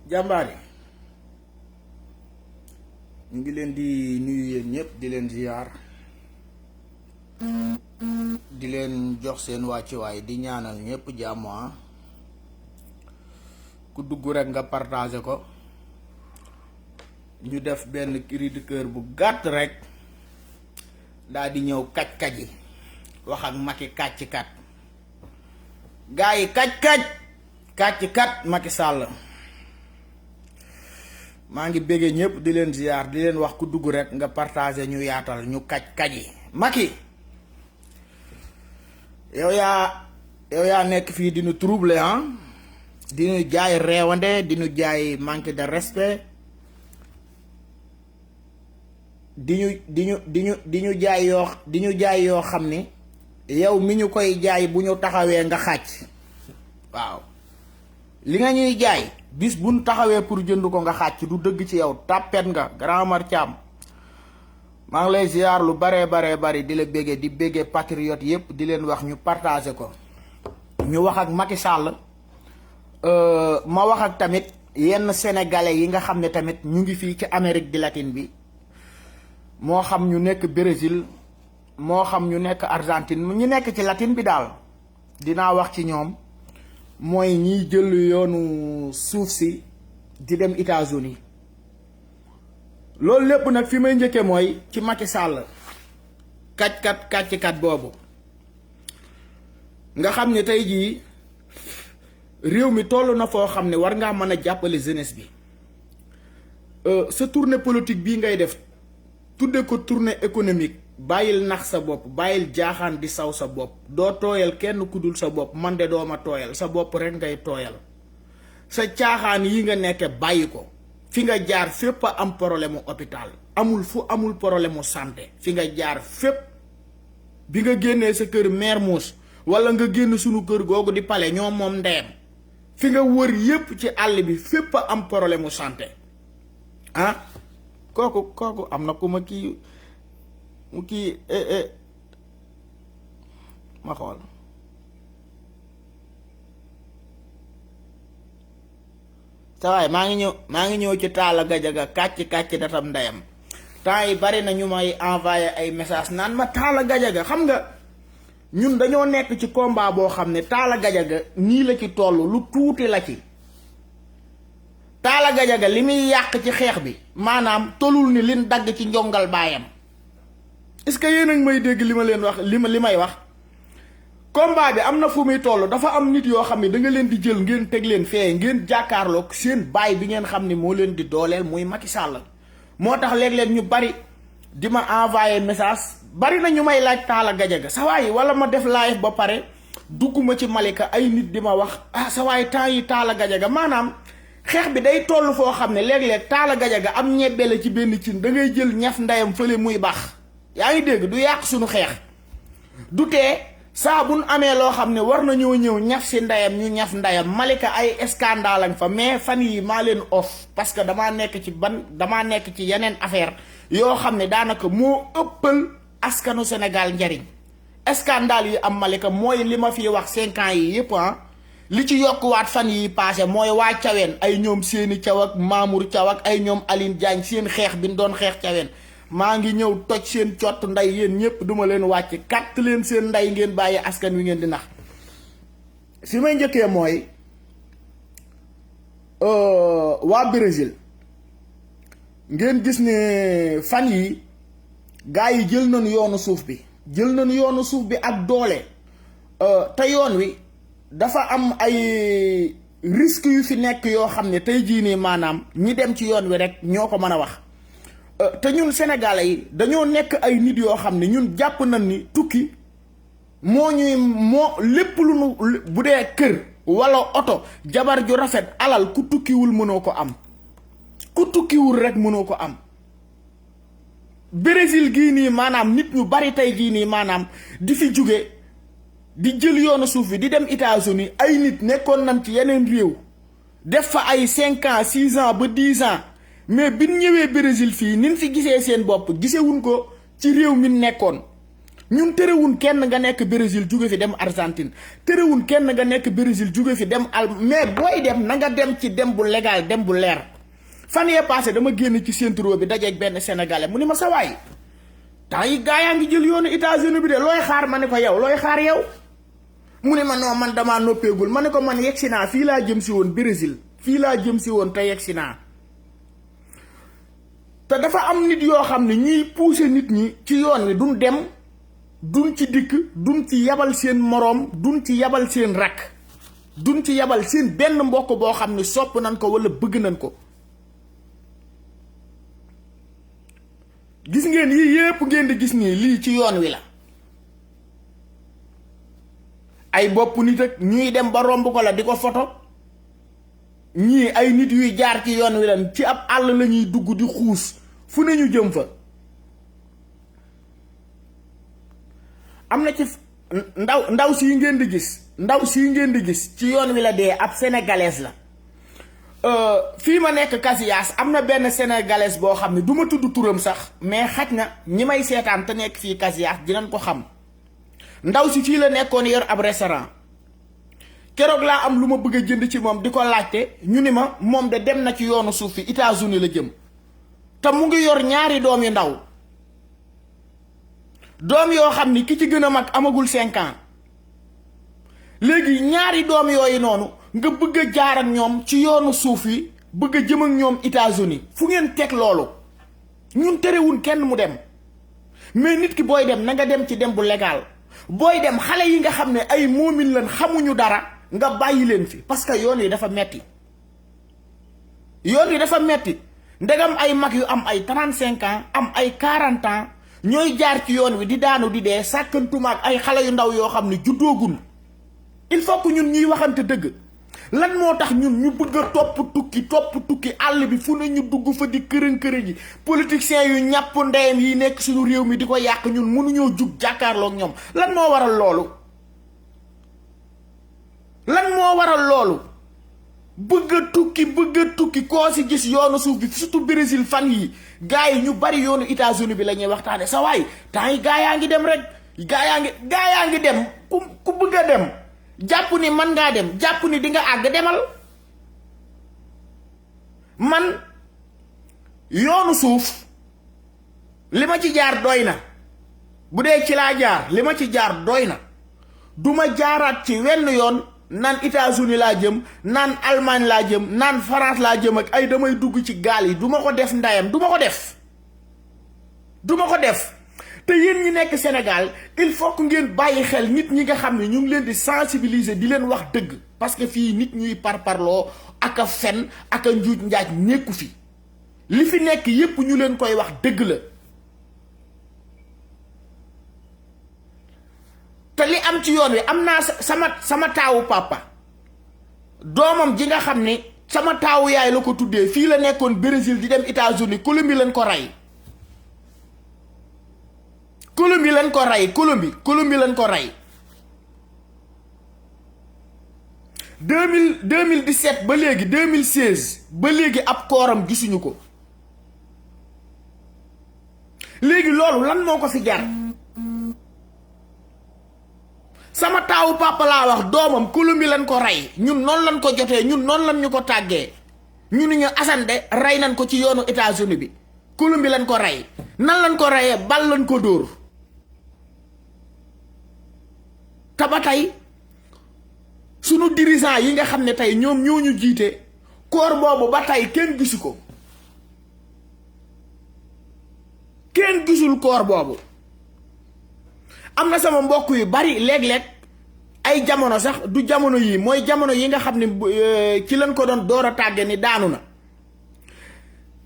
jàmbaar yi ñu ngi leen di nuyu yéen ñëpp di leen ziar di leen jox seen wàccuwaay di ñaanal ñëpp jàmm. ku dugg rek nga partager ko ñu def benn cri de cœur bu gàtt rek daal di ñëw kaj yi wax ak Macky kàcc-kat gaa yi kàcc-kat Macky Sall maa ngi béggee ñëpp di leen ziar di leen wax ku dugg rek nga partager ñu yaatal ñu kaj yi. Macky yow yaa nekk fii di ñu troubler di ñu jaay reewande di ñu jaay manque de respect di ñu jaay yoo xam ni yow mi ñu koy jaay bu ñu taxawee nga xàcc. waaw li nga ñuy jaay bis bu ñu taxawee pour jënd ko nga xàcc du dëgg ci yow tàppet nga Grand Mar Thiam maa ngi lay ziar lu bari di la béggee di béggee patriote yépp di leen wax ñu partager ko ñu wax ak Macky Sall ma wax ak tamit yenn sénégalais yi nga xam ne tamit ñu ngi fii ci Amérique di latine bi moo xam ñu nekk Brésil moo xam ñu nekk Argentine ñu nekk ci latine bi daal dinaa wax ci ñoom mooy ñiy jël yoonu suuf si di dem États-Unis loolu lépp nag fi may njëkkee mooy ci Macky Sall kàcc-kat boobu nga xam ne tey jii réew mi toll na foo xam ne war ngaa mën a jàppale jeunesse bi sa tournée politique bii ngay def tudde ko tournée économique bàyyil nax sa bopp bàyyil jaaxaan di saw sa bopp doo tooyal kenn ku dul sa bopp man de dooma tooyal sa bopp rek ngay tooyal sa caaxaan yi nga nekke bàyyi ko fi nga jaar fépp a am problème mu hôpital amul problème mu santé fi nga jaar fépp bi nga génnee sa kër Mermoz wala nga génn sunu kër googu di pale ñoom moom ndeyam fi nga wër yépp ci àll bi fépp a am problème mu santé kooku am na ku ma kii ma xool sa waay maa ngi ñëw ci Talla Gadiaga kàcc datam ndeyam temps yi bari na ñu may envoyé ay message naan ma Talla Gadiaga xam nga ñun dañoo nekk ci combat boo xam ne Talla Gadiaga nii la ci toll lu tuuti la ci Talla Gadiaga li muy yàq ci xeex bi maanaam tolul ni lin dagg ci njongal baayam est-ce que yéen a ngi may dégg li ma leen wax li may wax combat bi am na fu muy toll dafa am nit yoo xam ne da nga leen di jël ngeen teg leen fee ngeen jàkkaarloog seen baay bi ngeen xam ne moo leen di dooleel muy Macky Sall moo tax léeg-léeg ñu bari di ma envoyé message bari na ñu may laaj Talla Gadiaga sa waay wala ma def live ba pare dugguma ci Malika ay nit di ma wax sa waay temps yi Talla Gadiaga maanaam xeex bi day toll foo xam ne léeg-léeg Talla Gadiaga am ñebbe la ci benn cin da ngay jël ñaf ndeyam fële muy baax yaa ngi dégg du yàq suñu xeex du tee saa bu nu amee loo xam ne war nañoo ñëw ñaf si ndeyam ñu ñaf ndeyam Malika ay scandale lañ fa mais fan yi maa leen off parce que damaa nekk ci yeneen affaire yoo xam ne daanaka moo ëppal askanu Sénégal njariñ scandale yi am Malika mooy li ma fi wax 5 ans yi yëpp li ci yokkuwaat fan yi passé mooy waa Caween ay ñoom seeni Caw ak Mamour Caw ak ay ñoom Aline Diagne seen xeex bi ñu doon xeex Caween maa ngi ñëw toj seen cott nday yéen ñëpp duma leen wàcc katt leen seen nday ngeen bàyyi askan wi ngeen di nax fi may njëkkee mooy waa Brésil ngeen gis ne fan yi gaa yi jël nañu yoonu suuf bi ak doole te yoon wi dafa am ay risques yu fi nekk yoo xam ne tey jii nii maanaam ñi dem ci yoon wi rek ñoo ko mën a wax te ñun sénégalais yi dañoo nekk ay nit yoo xam ne ñun jàpp nañ ni tukki moo lépp lu nu bu dee kër walla oto jabar ju rafet alal ku tukkiwul mënoo ko am ku tukkiwul rek mënoo ko am Brésil gii nii maanaam nit ñu bari tey gii nii maanaam di fi jóge di jël yoonu suuf bi di dem États-Unis ay nit nekkoon nañ ci yeneen réew def fa ay 5 ans 6 ans ba 10 ans mais bi ñu ñëwee Brésil fii nin fi gisee seen bopp gisewuñ ko ci réew mi nekkoon ñun terewun kenn nga nekk Brésil jóge fi dem Argentine, terewun kenn nga nekk Brésil jóge fi dem mais booy dem na nga dem ci dem bu légal, dem bu leer. Fan yee passé dama génn ci centre bi dajeeg benn sénégalais mu ni ma sa waay temps yi gaa yaa ngi jël yoonu États-Unis bi de looy xaar, ma ne ko yow looy xaar yow. mu ne ma non man damaa noppeegul, ma ne ko man yegsi naa, fii laa jëm si woon Brésil, fii laa jëm si woon te yegsi naa. te dafa am nit yoo xam ne ñiy pousser nit ñi ci yoon wi duñ dem, duñ ci dikk, duñ ci yabal seen moroom, duñ ci yabal seen rakk, duñ ci yabal seen benn mbokk boo xam ne sopp nañ ko walla bëgg nañ ko. gis ngeen yii yépp ngeen di gis nii lii ci yoon wi la. ay bopp nit ak ñuy dem ba romb ko la di ko foto, ñii ay nit yuy jaar ci yoon wi lan ci ab àll la ñuy dugg di xuus fu ne ñu jëm fa. am na ci ndaw si ngeen di gis, ndaw si ngeen di gis ci yoon wi la dee, ab sénégalaise la. fii ma nekk Casillas am na benn sénégalaise boo xam ne du ma tudd turam sax, mais xaj na ñi may seetaan te nekk fii Casillas dinañ ko xam. ndaw si fii la nekkoon yor ab restaurant. keroog laa am lu ma bëgg a jënd ci moom di ko laajte, ñu ni ma moom de dem na ci yoonu suuf fi États-Unis la jëm, te mu ngi yor ñaari doom yu ndaw, doom yoo xam ni ki ci gën a mag amagul 5 ans. léegi ñaari doom yooyu noonu nga bëgg a jaar ak ñoom ci yoonu suuf yi, bëgg a jëm ak ñoom États-Unis. fu ngeen teg loolu? ñun terewul kenn mu dem, mais nit ki booy dem na nga dem ci dem bu légal. booy dem xale yi nga xam ne ay moomin lan xamuñu dara nga bàyyi leen fi, parce que yoon yi dafa metti, yoon yi dafa metti. ndegam ay mag yu am ay 35 ans am ay 40 ans ñooy jaar ci yoon wi di daanu di dee, sàkkantumaak ay xale yu ndaw yoo xam ne juddoogun. il faut que ñun ñuy waxante dëgg. lan moo tax ñun ñu bëgg a topp tukki àll bi fu ne ñu dugg fa di kërën ji. politiciens yu ñàpp ndeyam yi nekk suñu réew mi di ko yàq, ñun mënuñoo jug jàkkaarloog ñoom. lan moo waral loolu? lan moo waral loolu? bëgg a tukki koo si gis yoonu suuf bi, surtout Brésil fan yi gars yi ñu bari yoonu États-Unis bi la ñuy waxtaane. sa waay temps yi gaa yaa ngi dem rek, gaa yaa ngi dem. ku bëgg a dem jàpp ni man ngaa dem, jàpp ni di nga àgg, demal. man yoonu suuf li ma ci jaar doy na. bu dee ci laa jaar li ma ci jaar doy na. du ma jaaraat ci wenn yoon naan États-Unis laa jëm, naan Allemagne laa jëm, naan France laa jëm ak ay damay dugg ci gaal yi. du ma ko def ndayam, du ma ko def. te yéen ñi nekk Sénégal il faut que ngeen bàyyi xel nit ñi nga xam ne ñu ngi leen di sensibiliser, di leen wax dëgg. parce que fii nit ñuy parparloo ak a fen ak a njuuj njaaj nekku fi. li fi nekk yépp ñu leen koy wax dëgg la. te li am ci yoon wi am naa sama taawu papa, doomam ji nga xam ni sama taawu yaay la ko tuddee, fii la nekkoon Brésil di dem États-Unis. Colombie lañ ko rey. Colombie lañ ko rey. 2017 ba léegi 2016 ba léegi ab kooram gisuñu ko. léegi loolu lan moo ko fi jar? sama taawu papa laa wax, doomam Colombie lañ ko rey. ñun noonu lañ ko jotee, ñun noonu lañ ñu ko tàggee. ñu ni ñu Assane de rey nañ ko ci yoonu États-Unis bi. Colombie lañ ko rey. nan lañ ko reyee? bal lañ ko dóor. te ba tey sunu dirigeant yi nga xam ne tey ñoom ñoo ñu jiite, koor boobu ba tey kenn gisu ko. kenn gisul koor boobu. am na sama mbokk yu bari léeg-léeg ay jamono sax du jamono yii, mooy jamono yi nga xam ne ci lañ ko doon door a tàgge ni daanu na.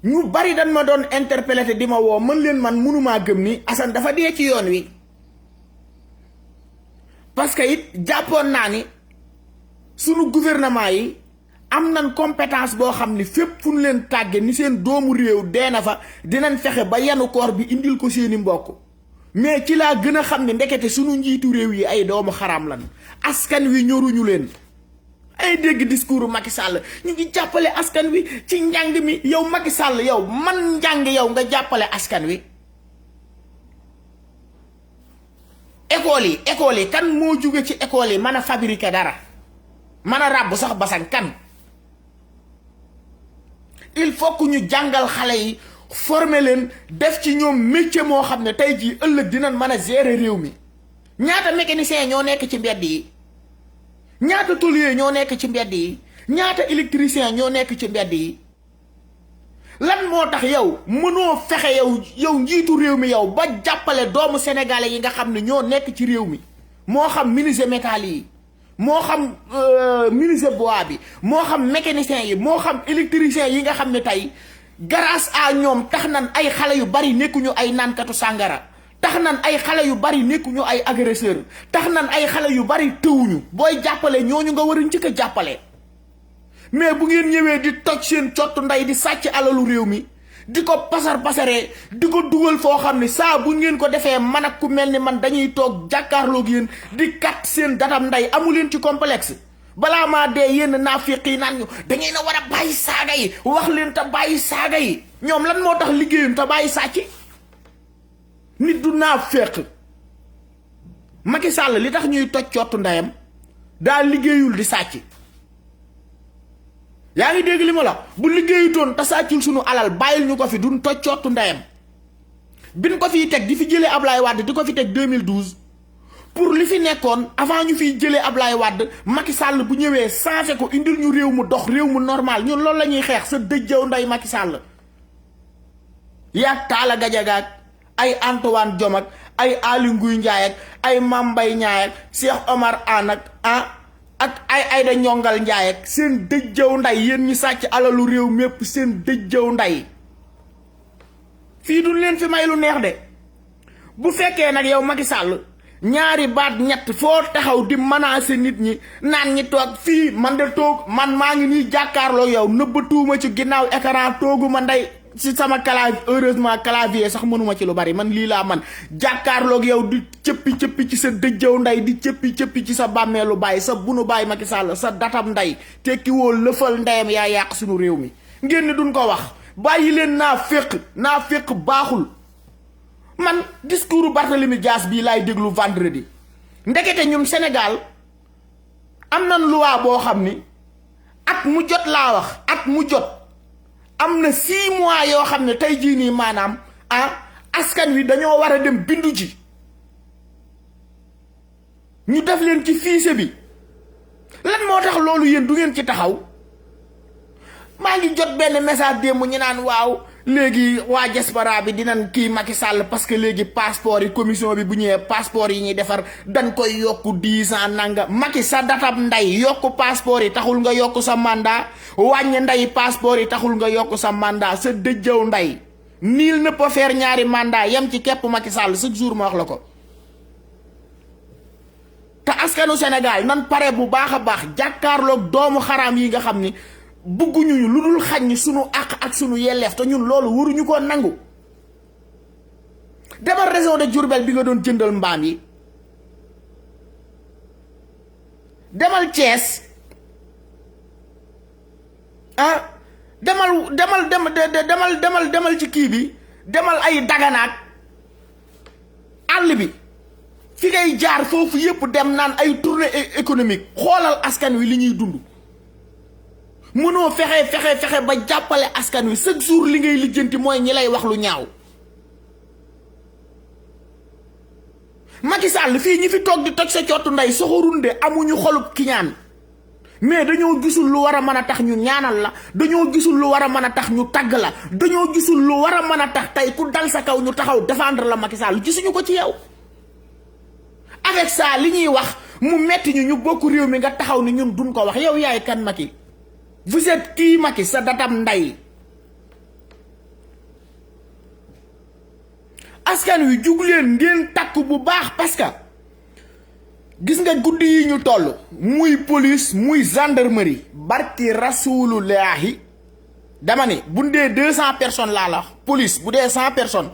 ñu bari dañ ma doon interpellé di ma woo, mën leen man mënumaa gëm ni Assane dafa dee ci yoon wi. parce que it jàppoon naa ni sunu gouvernement yi am nañ compétence boo xam ni fépp fu ñu leen tàgge ni seen doomu réew dee na fa, dinañ fexe ba yanu koor bi indil ko seeni mbokk. mais ci laa gën a xam ne ndekete sunu njiitu réew yi ay doomu xaraam lan. askan wi ñoruñu leen. ay dégg discours Macky Sall ñu ngi jàppale askan wi ci njàng mi. yow Macky Sall yow man njàng yow nga jàppale askan wi. école yi kan moo jóge ci école yi mën a fabriquer dara mën a ràbb sax basan kan. il faut que ñu jàngal xale yi former leen def ci ñoom métier moo xam ne tey jii ëllëg dinañ mën a gérer réew mi. ñaata mécanicien ñoo nekk ci mbedd yi, ñaata tôlier ñoo nekk ci mbedd yi, ñaata électricien ñoo nekk ci mbedd yi. lan moo tax yow mënoo fexe yow njiitu réew mi yow ba jàppale doomu sénégalais yi nga xam ne ñoo nekk ci réew mi, moo xam menuisier métal yi, moo xam menuisier bois bi, moo xam mécanicien yi, moo xam électricien yi nga xam ne tey grâce à ñoom tax nan ay xale yu bari nekkuñu ay naankatu sàngara, tax nan ay xale yu bari nekkuñu ay agresseur, tax nan ay xale yu bari tëwuñu. booy jàppale ñooñu nga war a njëkk a jàppale. mais bu ngeen ñëwee di toj seen cottu ndey di sàcc alalu réew mi, di ko pasaree di ko dugal foo xam ne saa bu ngeen ko defee man ak ku mel ni man dañuy toog jàkkaarloog yéen di kat seen datam ndey. amu leen ci complexe. balaa maa dee yéen naafiq yi naan ñu da ngeen a war a bàyyi saaga yi, wax leen te bàyyi saaga yi. ñoom lan moo tax liggéeyum te bàyyi sàcc. nit du naafiq. Macky Sall li tax ñuy toj cottu ndeyam daa liggéeyul di sàcc. yaa ngi dégg li ma la bu liggéeyutoon te sàccul sunu alal bàyyil ñu ko fi duñ toj cottu ndeyam. bin ko fiy teg di fi jëlee Ablaye Wade di ko fi teg 2012 pour li fi nekkoon avant ñu fiy jëlee Ablaye Wade Macky Sall bu ñëwee changé ko indil ñu réew mu dox réew mu normal ñun loolu la ñuy xeex sa dëjjaw ndey Macky Sall. yaa Talla Gadiaga ak ay Antoine Diome ak ay Aly Ngouille Ndiaye ak ay Mame Mbaye Niang ak Cheikh Omar Anne ak ay Aïda Ndiongal Ndiaye ak seen dëjjaw nday yéen ñi sàcc alalu réew mépp seen dëjjaw nday. fii duñ leen fi may lu neex de. bu fekkee nag yow Macky Sall ñaari baat ñett foo taxaw di menacer nit ñi naan ñi toog fii man de toog man maa ngi nii jàkkaarloo yow nëbbatuuma ci ginnaaw écran tooguma ndey ci sama clavier. heureusement clavier sax mënuma ci lu bari man lii laa man jàkkaarloog yow di cëppi ci sa dëjjaw nday di cëppi ci sa bàmmeelu bàyyi sa bunu bàyyi Macky Sall sa datam nday tekki woo lëfal ndeyam yaa yàq suñu réew mi. ngeen ni duñ ko wax bàyyi leen naa féq baaxul. man discours Barthélemy Dias bii laay déglu vendredi. ndekete ñun Sénégal am nañ loi boo xam ni at mu jot laa wax at mu jot am na 6 mois yoo xam ne tey jii nii maanaam askan wi dañoo war a dem bindu ji. ñu def leen ci fiise bi. lan moo tax loolu yéen du ngeen ci taxaw. maa ngi jot benn message démb ñu naan waaw léegi waa diaspora bi dinañ kii Macky Sall parce que léegi passeport yi commission bi bu ñëwee passeport yi ñuy defar dañ koy yokk 10 ans nanga. Macky sa datab nday yokk passeport yi taxul nga yokk sa mandat wàññi nday passeport yi taxul nga yokk sa mandat sa dëjjaw nday. nul ne peut faire ñaari mandat yem ci képp Macky Sall chaque jour ma wax la ko. te askanu Sénégal nan pare bu baax a baax jàkkaarloog doomu xaraam yi nga xam ni bugguñu lu dul xañ sunu àq ak sunu yelleef te ñun loolu waruñu ko nangu. demal région de Diourbel bi nga doon jëndal mbaam yi, demal Thiès demal ci kii bi, demal ay Daganaak àll bi fi ngay jaar foofu yépp dem naan ay tournée économique. xoolal askan wi li ñuy dund. mënoo fexe ba jàppale askan wi chaque jour li ngay lijjanti mooy ñi lay wax lu ñaaw. Macky Sall fii ñi fi toog di toj sa cottu ndey soxorunde amuñu xolub kiñaan mais dañoo gisul lu war a mën a tax ñu ñaanal la, dañoo gisul lu war a mën a tax ñu tagg la, dañoo gisul lu war a mën a tax tey ku dal sa kaw ñu taxaw défendre la. Macky Sall gisuñu ko ci yow. avec ça li ñuy wax mu metti ñu bokk réew mi nga taxaw ni ñun duñ ko wax. yow yaay kan Macky? vous êtes kii Macky sa datam nday. askan wi jug leen ngeen takk bu baax parce que gis nga guddi yi ñu toll muy police muy gendarmerie barki rasulullahi dama ne bu dee 200 personnes laa la wax. police bu dee 100 personnes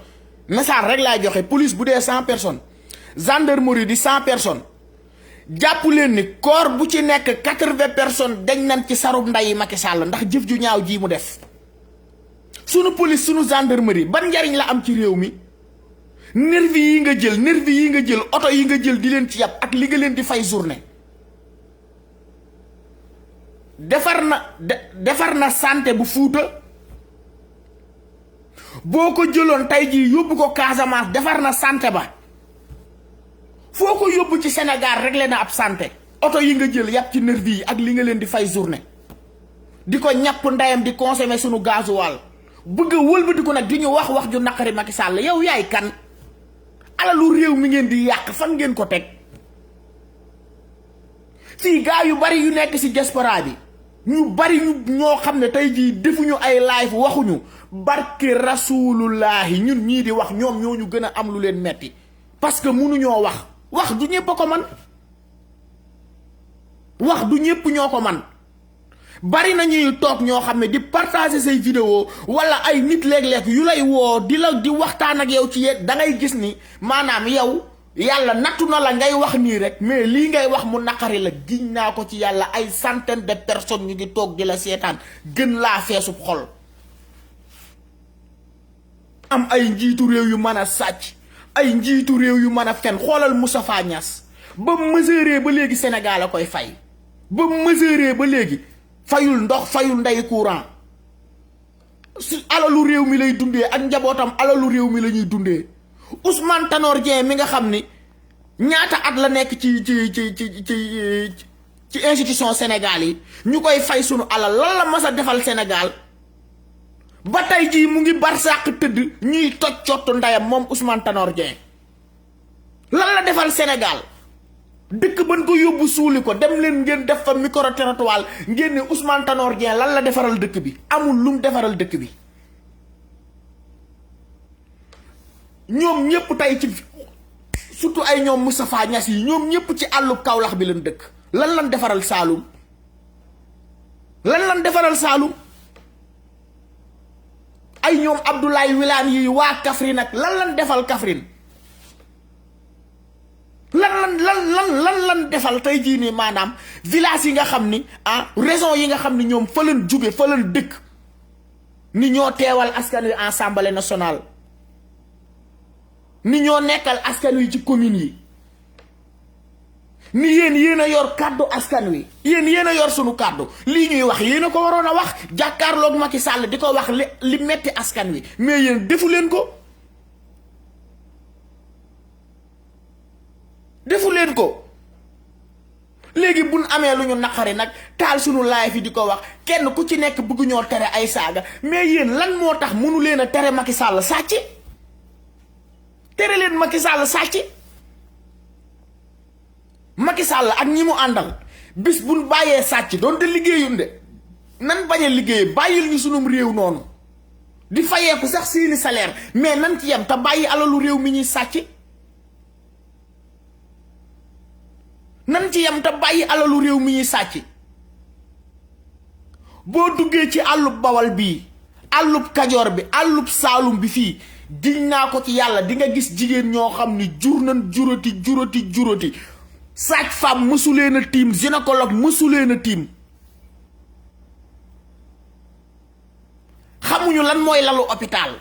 message rek laay joxe. police bu dee 100 personnes gendarmerie di 100 personnes jàpp leen ni corps bu ci nekk 80 personnes dañ nañ ci sarub nday Macky Sall ndax jëf ju ñaaw ji mu def. sunu police sunu gendarmerie ban njariñ la am ci réew mi. nervi yi nga jël oto yi nga jël di leen ci yàpp ak li nga leen di fay journée defar na santé bu Fuuta boo ko jëloon tey jii yóbbu ko Casamance defar na santé ba foo ko yóbbu ci Sénégal réglé na ab santé oto yi nga jël yàpp ci nervi yi ak li nga leen di fay journée di ko ñàpp ndeyam di consommer sunu gasoil bëgg a wëlbati ko nag di ñu wax ju naqari Macky Sall yow yaay kan alalu réew mi ngeen di yàq fan ngeen ko teg fii gaa yu bari yu nekk ci diaspora bi ñu bari ñoo xam ne tey jii defuñu ay live waxuñu barke rasulullahi ñun ñii di wax ñoom ñoo ñu gën a am lu leen metti parce que mënuñoo wax du ñëpp a ko man wax du ñëpp ñoo ko man bari na ñuy toog ñoo xam ne di partager say vidéo wala ay nit léeg-léeg yu lay woo di waxtaan ak yow ci yéen da ngay gis ni maanaam yow yàlla nattu na la ngay wax nii rek mais lii ngay wax mu naqari la giñ naa ko ci yàlla ay centaine de personnes ñu ngi toog di la seetaan gën laa feesub xol am ay njiitu réew yu mën a sàcc ay njiitu réew yu mën a fen xoolal Moustapha Niasse ba mesuré ba léegi Sénégal a koy fay ba mesuré ba léegi fayul ndox fayul ndey courant si alalu réew mi lay dundee ak njabootam alalu réew mi la ñuy dundee Ousmane Tanor Dieng mi nga xam ni ñaata at la nekk ci institution Sénégal yi ñu koy fay sunu alal lan la mas a defal Sénégal ba tey jii mu ngi barsàq tëdd ñuy toj cottu ndeyam moom Ousmane Tanor Dieng lan la defal Sénégal dëkk ban ko yóbbu suuli ko dem leen ngeen def fa micro-trottoir ngeen ne Ousmane Tanor Dieng lan la defaral dëkk bi amul lum defaral dëkk bi ñoom ñëpp tey ci surtout ay ñoom Moustapha Niasse yi ñoom ñëpp ci àllub Kaolack bi leen dëkk lan defaral Saalum lan defaral Saalum ay ñoom Abdoulaye Wilane yi waa Kaffrine nag lan defal Kaffrine lan defal tey jii nii maanaam village yi nga xam ni région yi nga xam ni ñoom fa leen jóge fa leen dëkk ni ñoo teewal askan wi Assemblée nationale ni ñoo nekkal askan wi ci commune yi ni yéen a yor kàddu askan wi yéen a yor sunu kàddu lii ñuy wax yéen a ko waroon a wax jàkkaarloog Macky Sall di ko wax li metti askan wi mais yéen defu leen ko léegi buñ amee lu ñu naqari nag taal sunu live yi di ko wax kenn ku ci nekk bëgg ñoo tere ay saaga mais yéen lan moo tax mënu leen a tere Macky Sall sàcc tere leen Macky Sall sàcc Macky Sall ak ñi mu àndal bis buñ bàyyee sàcc doonte liggéeyun de nan bañ a liggéey bàyyil ñu sunum réew noonu di fayeeku sax seeni salaire mais nan ci yem te bàyyi alalu réew mi ñuy sàcc nan ci yem te bàyyi alalu réew mi ñuy sàcc boo duggee ci àllub Bawal bii àllub Kajoor bi àllub Saalum bi fii diñ naa ko ci yàlla di nga gis jigéen ñoo xam ni jur nañ jurati sage-femme mësuleen a tiim gynécologue mësuleen a tiim xamuñu lan mooy lalu hôpital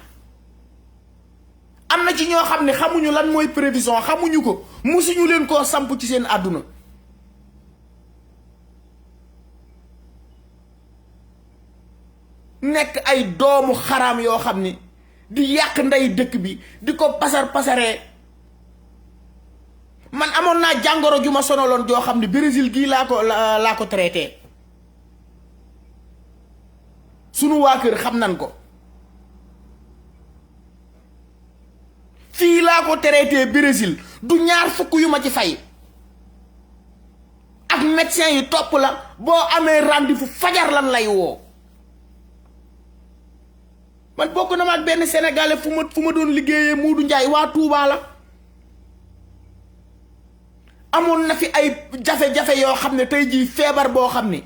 am na ci ñoo xam ne xamuñu lan mooy prévision xamuñu ko mësuñu leen koo samp ci seen àdduna nekk ay doomu xaraam yoo xam ni di yàq ndey dëkk bi di ko pasaree man amoon naa jàngoro ju ma sonaloon joo xam ne Brésil gii laa ko traité sunu waa kër xam nan ko fii laa ko traité Brésil du ñaar fukk yu ma ci fay ak médecin yi topp la boo amee rendez-vous fajar lan lay woo man bokk na ma ak benn sénégalais fu ma doon liggéeyee Moodu Njaay waa Touba la amoon na fi ay jafe-jafe yoo xam ne tey jii feebar boo xam ni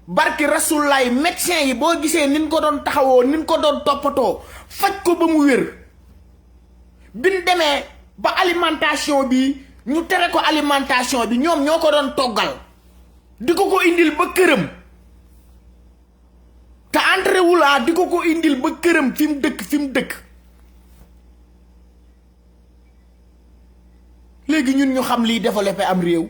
barki rasulaay médecin yi boo gisee nin ko doon taxawoo nin ko doon toppatoo faj ko ba mu wér biñ demee ba alimentation bi ñu tere ko alimentation bi ñoom ñoo ko doon toggal di ko indil ba këram te entré wulaa di ko indil ba këram fi mu dëkk léegi ñun ñu xam liy développé am réew,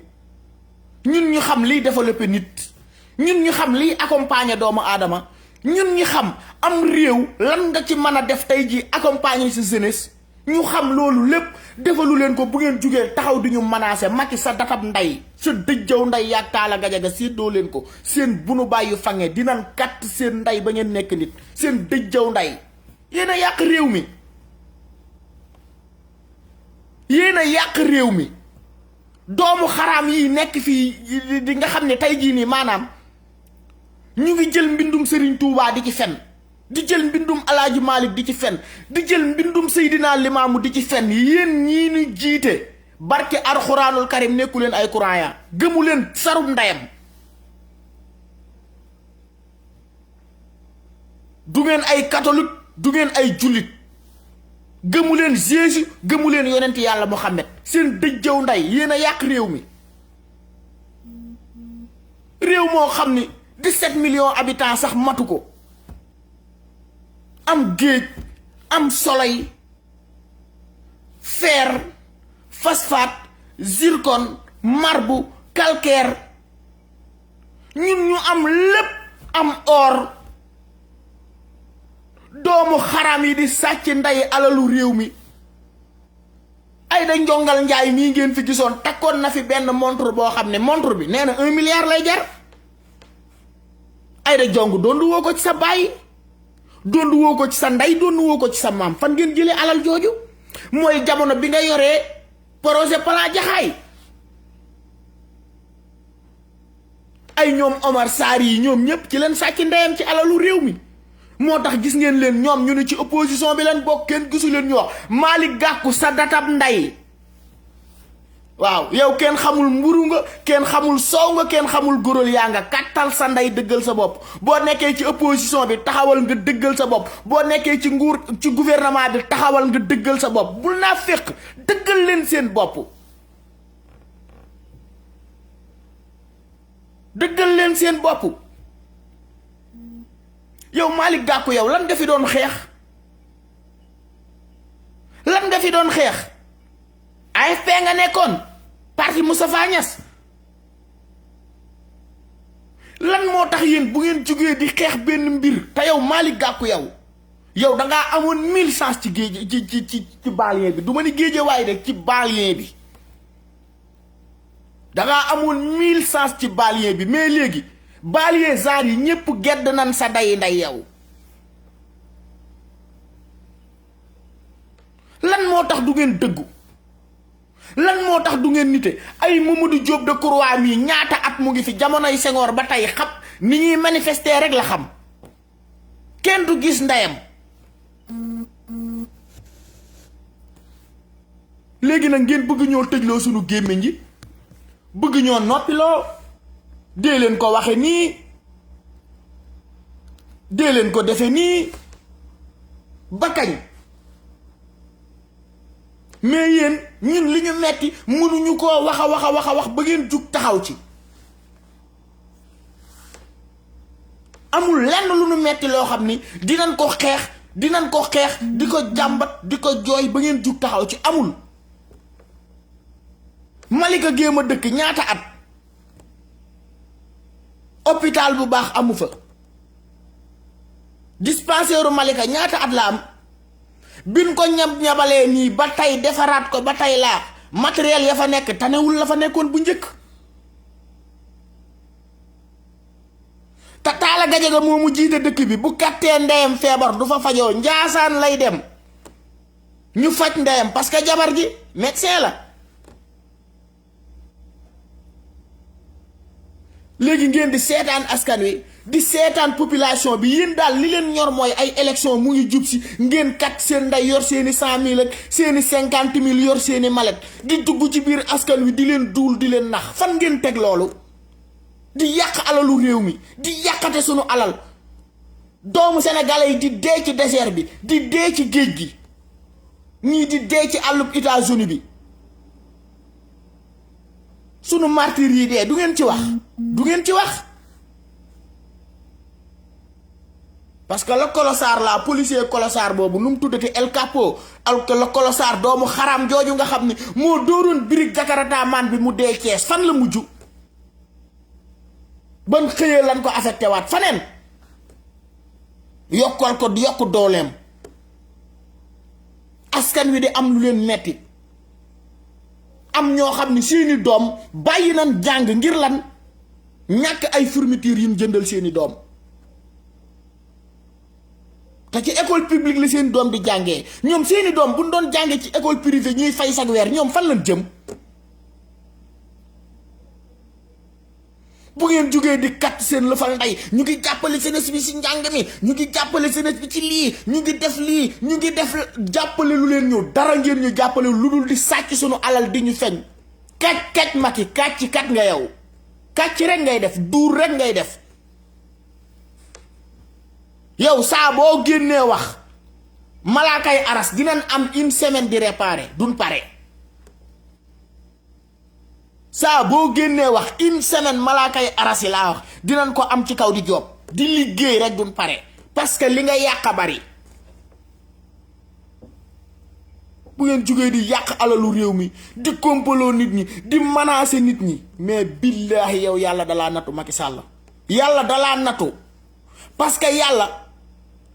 ñun ñu xam liy développé nit, ñun ñu xam liy accompagner doomu aadama, ñun ñu xam am réew lan nga ci mën a def tey jii accompagner sa jeunesse. ñu xam loolu lépp defalu leen ko bu ngeen jugee taxaw di ñu menacer. Macky sa datab ndey sa dëjjaw ndey yaag Talla Gadiaga séddoo leen ko seen bunu bàyyi fange dinañ katt seen ndey ba ngeen nekk nit, seen dëjjaw ndey. Yéen a yàq réew mi, yéen a yàq réew mi. doomu xaraam yi nekk fii di nga xam ne tey jii nii maanaam ñu ngi jël mbindum Serigne Touba di ci fen, di jël mbindum Alaaji Malick di ci fen, di jël mbindum Seydina Limaamu di ci fen. yéen ñii ñu jiite barke alxuraanul karim nekku leen ay croyant, gëmu leen sarub ndeyam. du ngeen ay catholique, du ngeen ay jullit, gëmu leen Jésus, gëmu leen yonent yàlla Muhammad. seen dëjjëw ndey yéen a yàq réew mi. réew moo xam ni 17 millions habitants sax matu ko, am géej, am soleil, fer, phosphate, zircon, marbre, calcaire, ñun ñu am lépp, am or. doomu xaram yi di sàcc ndey alalu réew mi. Aïda Ndiongal Ndiaye mii ngeen fi gisoon takkoon na fi benn montre boo xam ne montre bi nee na 1 milliard lay jar. Aïda Ndiongue doondu woo ko ci sa baay, doondu woo ko ci sa ndey, doondu woo ko ci sa maam. fan ngeen jëlee alal jooju? mooy jamono bi nga yoree projet Plan Jaxaay. ay ñoom Omar Sarr yi ñoom ñëpp ci leen sàcc ndeyam ci alalu réew mi. moo tax gis ngeen leen ñoom ñu ne ci opposition bi leen bokk, kenn gisu leen ñu wax Malick Gakou sa datab ndey. waaw yow kenn xamul mburu nga, kenn xamul soow nga, kenn xamul góral yaa nga, kattal sa ndey dëggal sa bopp. boo nekkee ci opposition bi taxawal nga dëggal sa bopp, boo nekkee ci nguur ci gouvernement bi taxawal nga dëggal sa bopp. bul naa fekk dëggal leen seen bopp, dëggal leen seen bopp. yow Malick Gakou yow lan nga fi doon xeex? lan nga fi doon xeex? AFP nga nekkoon, parti Moustapha Niasse. lan moo tax yéen bu ngeen jógee di xeex benn mbir te yow Malick Gakou yow dangaa amoon 1000 chance ci géej ci banlieue bi. du ma ni géeje waaye rek ci banlieue bi dangaa amoon 1000 chance ci banlieue bi. mais léegi banlieue genre yi ñépp gedd nan sa day nday yow. lan moo tax du ngeen dëggu? lan moo tax du ngeen nite? ay Mamadou Diop Decroix mii ñaata at mu ngi fi, jamonoy Senghor ba tey xam ni ñuy manifester rek la xam, kenn du gis ndeyam. léegi nag ngeen bëgg ñoo tëjloo sunu gémmiñ ji, bëgg ñoo noppiloo. dee leen ko waxe nii, dee leen ko defe nii, ba kañ? mais yéen ñun li ñu metti mënuñu koo wax a wax ba ngeen jug taxaw ci. amul lenn lu ñu metti loo xam ni dinañ ko xeex di ko jàmbat di ko jooy ba ngeen jug taxaw ci. amul. Malika géem a dëkk ñaata at hôpital bu baax amu fa. dispensaire Malika ñaata at la am. bin ko ñabalee nii ba tey defaraat ko ba tey laa matériel ya fa nekk tanewul la fa nekkoon bu njëkk. te Talla Gadiaga moomu jiite dëkk bi bu kattee ndeyam feebar du fa fajoo, Njaasaan lay dem ñu faj ndeyam parce que jabar ji médecin la. léegi ngeen di seetaan askan wi, di seetaan population bi. yéen daal li leen ñor mooy ay élection mu ngi jub si, ngeen kat seen ndey yor seeni 100 000 ak seeni 50 000 yor seeni malet di dugg ci biir askan wi di leen duul, di leen nax. fan ngeen teg loolu? di yàq alalu réew mi, di yàqate sunu alal. doomu sénégalais yi di dee ci désert bi, di dee ci géej gi, ñii di dee ci àllub États-Unis bi. sunu martyr yi dee du ngeen ci wax, du ngeen ci wax. parce que le colossar la policier colossar boobu nu mu tuddati El Capo le colossar doomu xaram jooju nga xam ne moo dooroon birig Jakarta man bi mu dee Cees fan la mujj ban xëyee lan ko affecté waat faneen yokkal ko yokk dooleem askan wi di am lu leen metti am ñoo xam ne seeni doom bàyyi nan jàng ngir lan ñàkk ay fourniture yu ñu jëndal seeni doom te ci école publique la seen doom di jàngee ñoom seeni doom bu ñu doon jàngee ci école privée ñuy fay sag weer ñoom fan lañ jëm bu ngeen jógee di kat seen lëfal ndey ñu ngi jàppale jeunesse bi ci njàng mi ñu ngi jàppale jeunesse bi ci lii ñu ngi def lii ñu ngi def jàppale lu leen ñu dara ngeen ñu jàppale lu dul di sàcc suñu alal di ñu feñ kàcc Macky kàcc kat nga yow kàcc rek ngay def duur rek ngay def yow saa boo génnee wax malaakay aras dinañ am une semaine di réparer duñ pare saa boo génnee wax une semaine malaakay aras yi laa wax dinañ ko am ci kaw di job di liggéey rek duñ pare parce que li nga yàq bari bu ngeen jógee di yàq alalu réew mi di kompaloo nit ñi di menacer nit ñi mais billaahi yow yàlla dalaa nattu Macky Sall yàlla dalaa nattu parce que yàlla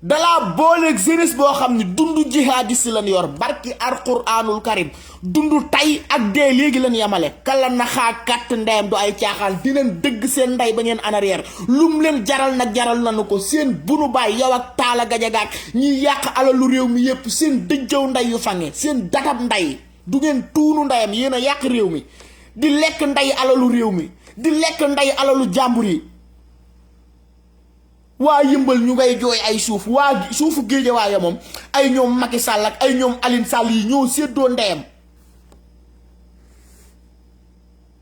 dalaa booleeg jeunesse boo xam ne dundu jihadiste lañ yor barki alquraanul karim dundu tay ak dee léegi lañ yemale kala naxaa katt ndeyam du ay caaxaan dinañ dëgg seen ndey ba ngeen en arrière lum leen jaral nag jaral nañu ko seen bunu baay yow ak Talla Gadiaga ak ñiy yàq alalu réew mi yépp seen dëjjaw ndey yu fange seen datab ndey du ngeen tuunu ndeyam yéen a yàq réew mi di lekk ndey alalu réew mi di lekk ndey alalu jàmbur yi waa yëmbal ñu ngay jooy ay suuf waa suufu géeje waaye moom ay ñoom Macky Sall ak ay ñoom Aline Sall yi ñoo séddoo ndeyam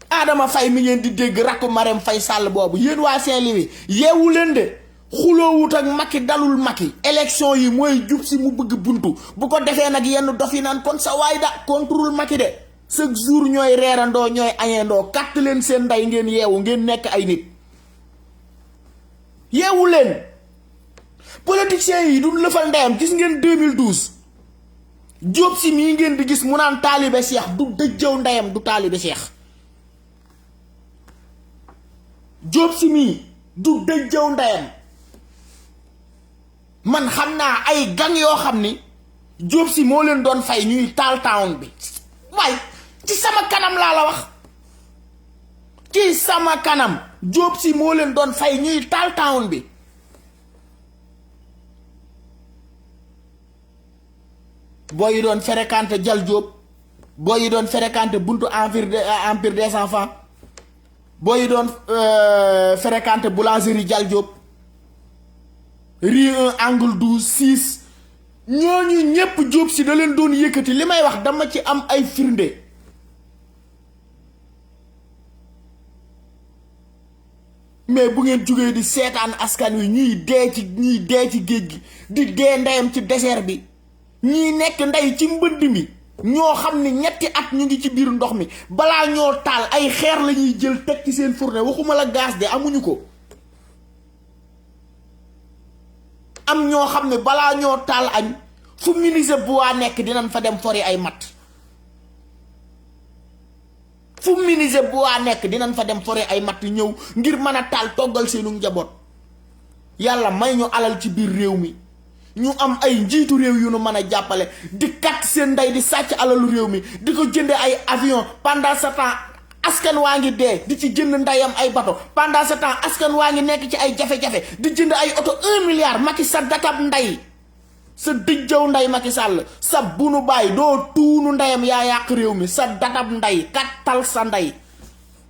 Adama Faye mi ngeen di dégg rakku Marème Faye Sall boobu yéen waa Saint-Louis yeewu leen de xuloowut ak Macky dalul Macky élection yi mooy jub si mu bëgg buntu bu ko defee nag yenn dof yi naan kon sa waay da contrôle Macky de chaque jour ñooy reerandoo ñooy añeendoo katt leen seen ndey ngeen yeewu ngeen nekk ay nit yeewu leen politiciens yi du lëfal ndeyam gis ngeen 2012 Diop si mii ngeen di gis mu naan taalibe Cheikh du dëjjëw ndeyam du taalibe Cheikh Diop si mii du dëjjëw ndeyam man xam naa ay gang yoo xam ni Diop si moo leen doon fay ñuy taal town bi waaye ci sama kanam laa la wax ci sama kanam Diop si moo leen doon fay ñuy taal town bi booy yi doon fréquenté Jal Diop booy yi doon fréquenté buntu Empire des enfants booy yi doon fréquenté boulangerie Jal Diop rue 1 angle 12 6 ñooñu ñépp Diop si da leen doon yëkkati li may wax dama ci am ay firnde mais bu ngeen jógee di seetaan askan wi ñuy dee ci géej gi di dee ndeyam ci désert bi ñii nekk ndey ci mbënd mi ñoo xam ni ñetti at ñu ngi ci biir ndox mi balaa ñoo taal ay xeer la ñuy jël teg ci seen fourne waxuma la gaz de amuñu ko am ñoo xam ne balaa ñoo taal añ fu menuisier bois nekk dinañ fa dem fori ay matt fu menuisier bois nekk dinañ fa dem fori ay matt ñëw ngir mën a taal toggal seenu njaboot yàlla may ñu alal ci biir réew mi ñu am ay njiitu réew yu nu mën a jàppale di kat seen ndey di sàcc alalu réew mi di ko jënde ay avion pendant ce temps askan waa ngi dee di ci jënd ndeyam ay bato pendant ce temps askan waa ngi nekk ci ay jafe-jafe di jënd ay oto 1 milliard Macky sa datab ndey sa dijjaw ndey Macky Sall sa bunu baay doo tuunu ndeyam yaa yàq réew mi sa datab ndey kattal sa ndey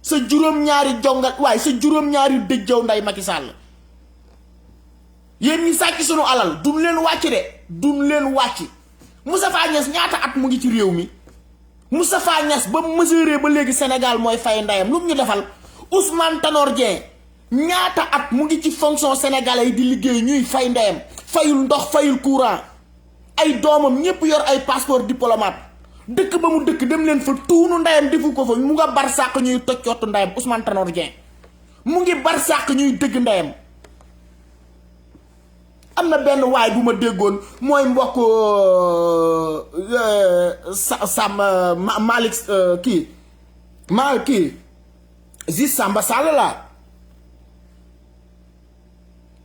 sa juróom-ñaari jongal waaye sa juróom-ñaari dijjaw ndey Macky Sall yéen ñi sàcc sunu alal duñ leen wàcc de duñ leen wàcc Moustapha Niasse ñaata at mu ngi ci réew mi Moustapha Niasse ba mesuré ba léegi Sénégal mooy fay ndeyam lu mu ñu defal Ousmane Tanor Dieng ñaata at mu ngi ci fonction sénégalais yi di liggéey ñuy fay ndeyam fayul ndox fayul courant ay doomam ñépp yor ay passeport diplomate dëkk ba mu dëkk dem leen fa tuunu ndeyam defu ko fa mu nga bar sàq ñuy toj cottu ndeyam Ousmane Tanor Dieng mu ngi bar sàq ñuy dëgg ndeyam am na benn waay bu ma déggoon mooy mbokk Sam Malick kii Ziz Samba Sall la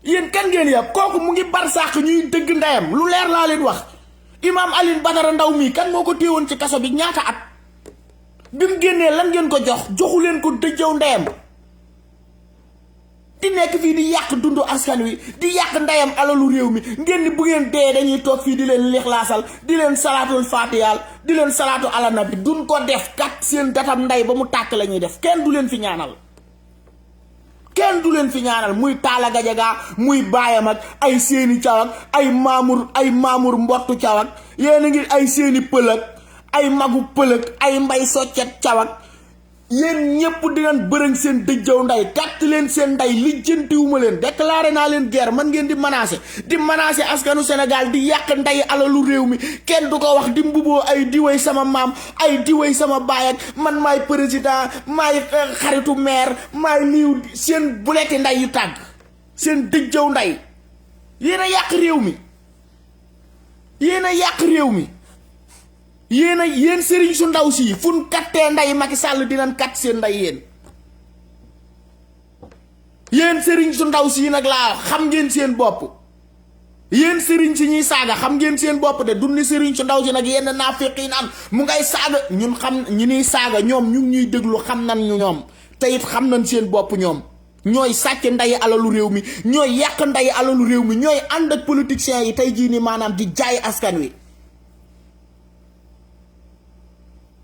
yéen kan ngeen yàpp kooku mu ngi barsàq ñuy dëgg ndeyam lu leer laa leen wax. Imam Alioune Badara Ndaw mii kan moo ko téewoon ci kaso bi ñaata at bi mu génnee lan ngeen ko joxu leen ko dëjëw ndeyam di nekk fii di yàq dundu askan wi di yàq ndeyam alalu réew mi ngeen ni bu ngeen dee dañuy toog fii di leen lixlaasal di leen salaatul faatiyaal di leen salaatu ala nabi duñ ko def kat seen datam ndey ba mu tàkk la ñuy def kenn du leen fi ñaanal. kenn du leen fi ñaanal muy Talla Gadiaga muy baayam ak ay seeni caw ak ay maamur mbottu caw ak yéen a ngi ay seeni pël ak ay magu pël ak ay mbay soccet caw ak yéen ñépp di leen bërëng seen dëjjaw nday tàtt leen seen nday lijjantiwuma leen déclaré naa leen guerre man ngeen di menacer askanu Sénégal di yàq nday alalu réew mi kenn du ko wax di mbuboo ay diwéy sama maam ay diwéy sama baay ak man maay président maay xaritu maire maay liiw seen buleti nday yu tàgg seen dëjjaw nday yéen a yàq réew mi yéen sëriñ su ndaw si fun kattee nday Macky Sall dinañ kat seen nday yéen sëriñ su ndaw si nag laa xam ngeen seen bopp yéen sëriñ si ñuy saaga xam ngeen seen bopp de du ni sëriñ su ndaw si nag yenn naafeq yi naan mu ngay saaga ñun xam ñi niy saaga ñoom ñu ngi ñuy déglu xam nan ñu ñoom te it xam nañ seen bopp ñoom ñooy sàcc nday alalu réew mi ñooy yàq nday alalu réew mi ñooy ànd ak politiciens yi tey jii ni maanaam di jaay askan wi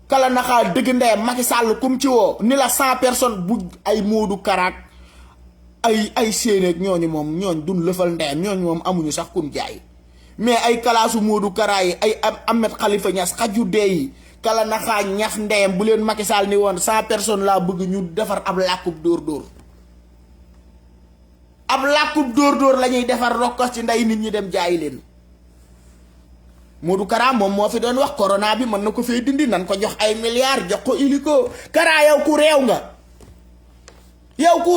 kala naxaa dëgg ndeyam Macky Sall kum ci woo ni la 100 personnes bu ay Modou Karaak ay séenéeg ñooñu moom ñooñ dun lëfal ndeyam ñooñu moom amuñu sax kun jaay mais ay kalaasu Modou Kara yi ay Ahmed Khalifa Niass xaju dee yi kala naxaa ñax ndeyam bu leen Macky Sall ni woon 100 personnes laa bëgg ñu defar ab làkkub dóor la ñuy defar rokkos ci ndey nit ñi dem jaayi leen Modou Kara moom moo fi doon wax corona bi mën na ko fee dindi nan ko jox ay milliards jox ko iliko Kara yow ku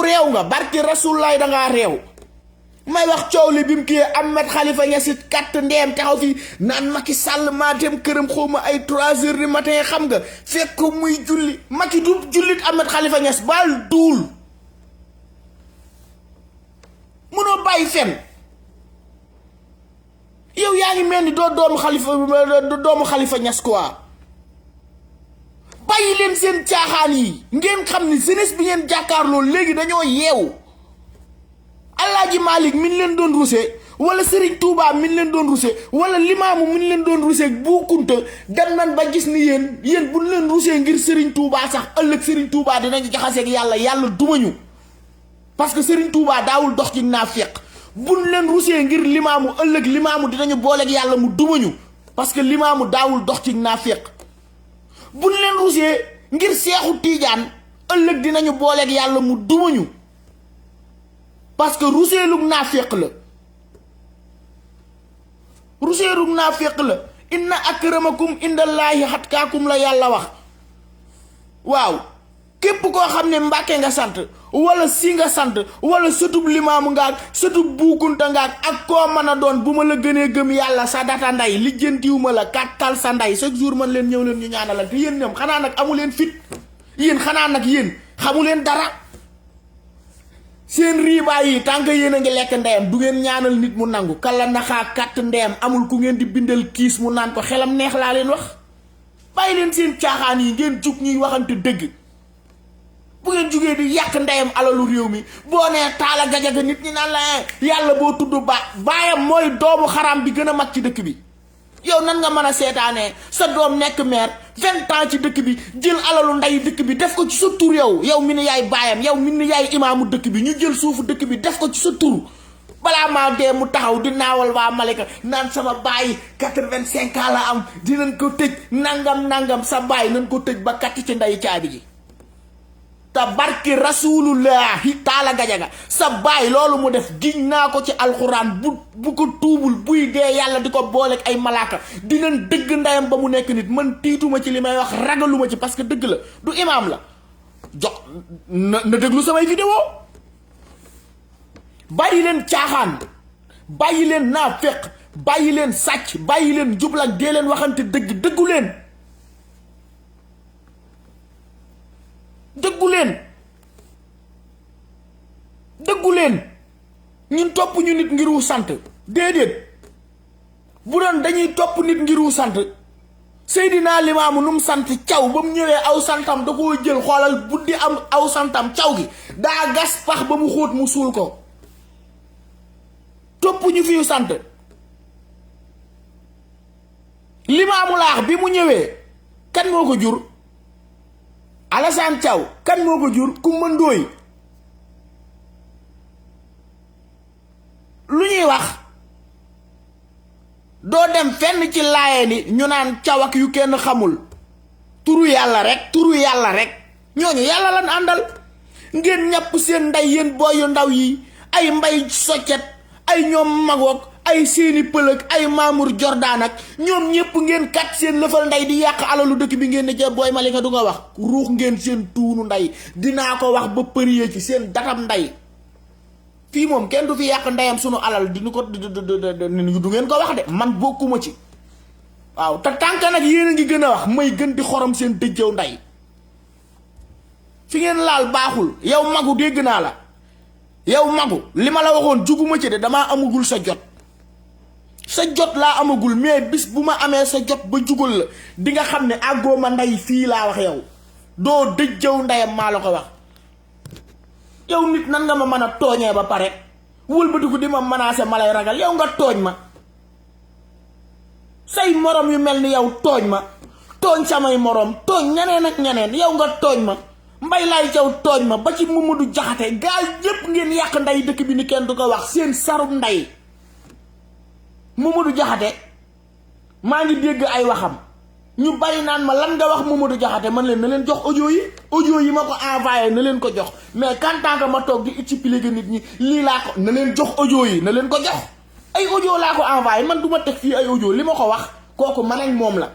réew nga barki rasulaay dangaa réew may wax coow li bi mu kii Ahmed Khalifa Niass katt ndeem taxaw fi naan Macky Sall maa dem këram xawma ay 3 heures du matin xam nga fekk ko muy julli Macky du jullit Ahmed Khalifa Niass baal duul mënoo bàyyi fen yow yaa ngi mel ni doo doomu Khalifa Niass quoi bàyyi leen seen caaxaan yi ngeen xam ni jeunesse bi ngeen jàkkaarloo léegi dañoo yeewu Alaaji Malick min leen doon ruse wala Serigne Touba min leen doon ruse wala Limaamu min leen doon ruse Bu Kunta dem nan ba gis ni yéen buñ leen rusee ngir Serigne Touba sax ëllëg Serigne Touba dinañu jaxaseeg yàlla dumañu parce que Serigne Touba daawul dox ci naafeq buñ leen rusee ngir Limaamu ëllëg Limaamu dinañu booleeg yàlla mu dumañu parce que Limaamu daawul dox ci naafeq buñ leen rusee ngir Seexu Tiijaan ëllëg dinañu booleeg yàlla mu dumañu parce que ruseelug naafeq la inna akramakum indallaahi xatkaakum la yàlla wax waaw képp koo xam ne Mbàkke nga sant wala si nga sant wala sëtub Limaamu ngaak sëtub Bu Kunta ngaak ak koo mën a doon bu ma la gënee gëm yàlla sa data nday lijjantiwuma la kàttal sa nday chaque jour man leen ñëw leen ñu ñaanalante yéen ñoom xanaa nag amu leen fit yéen xanaa nag yéen xamu leen dara seen riibaay yi tànk yéen a ngi lekk ndeyam du ngeen ñaanal nit mu nangu kala naxaa kàtt ndeyam amul ku ngeen di bindal kiis mu naan ko xelam neex laa leen wax bàyyi leen seen caaxaan yi ngeen jug ñuy waxante dëgg bu ngeen jugee di yàq ndeyam alalu réew mi boo nee Talla Gadiaga nit ñi naan la yàlla boo tudd baayam mooy doomu xaraam bi gën a mag ci dëkk bi yow nan nga mën a seetaanee sa doom nekk maire 20 ans ci dëkk bi jël alalu ndeyu dëkk bi def ko ci sa tur yow mi ni yaay baayam yow mi ni yaay imaamu dëkk bi ñu jël suufu dëkk bi def ko ci sa tur balaa maa dee mu taxaw di naawal waa Malika naan sama baay 85 ans la am dinañ ko tëj nangam sa baay nañ ko tëj ba katti ci ndeyu caabi ji te barki rasulullahi Talla Gadiaga sa baay loolu mu def giñ naa ko ci alxuraan bu ko tuubul buy dee yàlla di ko booleeg ay malaaka dinañ dëgg ndeyam ba mu nekk nit man tiituma ci li may wax ragaluma ci parce que dëgg la du imaam la jox na déglu samay vidéo bàyyi leen caaxaan bàyyi leen naafeq, bàyyi leen sàcc, bàyyi leen jublak, dee leen waxante dëgg. Dëggu leen, dëggu leen, dëggu leen. ñun topp ñu nit ngir wu sant déedéet. bu doon dañuy topp nit ngir wu sant, Seydina Limaamu nu mu sant caw ba mu ñëwee aw santam da koo jël xoolal buddi am aw santam caw gi daa gas pax ba mu xóot mu suul ko. topp ñu fiyu sant. Limaamu laax bi mu ñëwee kan moo ko jur? Alassane Thiaw kan moo ko jur? Kumba Ndooy. lu ñuy wax doo dem fenn ci laayee ni ñu naan caw ak yu kenn xamul. turu yàlla rek, turu yàlla rek. ñooñu yàlla lan àndal. ngeen ñàpp seen ndey yéen booy yu ndaw yi, ay mbay soccet, ay ñoom magoog, ay seeni pëlëg, ay Mamour Jordan ak ñoom ñëpp ngeen kat seen lëfal ndey di yàq alalu dëkk bi. ngeen ne ca booy Malika du ko wax. ruux ngeen seen tuunu ndey. dinaa ko wax ba përiyee ci seen datam ndey. fii moom kenn du fi yàq ndeyam sunu alal di nu ko du ngeen ko wax de. man bokkuma ci. waaw te tànk nag yéen a ngi gën a wax may gën di xorom seen dëjjëw ndey. fi ngeen laal baaxul. yow magu dégg naa la. yow magu li ma la waxoon juguma ci de, damaa amagul sa jot. sa jot laa amagul, mais bis bu ma amee sa jot ba jugal la di nga xam ne àggoo ma ndey fii laa wax yow. doo dëjjëw ndeyam maa la ko wax. yow nit nan nga ma mën a tooñee ba pare wëlbatiku di ma menacé ma lay ragal. yow nga tooñ ma, say morom yu mel ni yow tooñ ma, tooñ samay morom, tooñ ñeneen ak ñeneen. yow nga tooñ ma, Mbay Laay Caw tooñ ma, ba ci Mamadou Jaxate. gaa yépp ngeen yàq ndey dëkk bi ni kenn du ko wax. seen sarum ndey. Mamadou Jaxate maa ngi dégg ay waxam ñu bari naan ma lan nga wax Mamadou Jaxate. man leen na leen jox audio yi ma ko envoyé na leen ko jox. mais quand tant que ma toog di expliquer nit ñi lii laa ko na leen jox audio yi na leen ko jox. ay audio laa ko envoyé, man du ma teg fii ay audio. li ma ko wax kooku man ak moom la.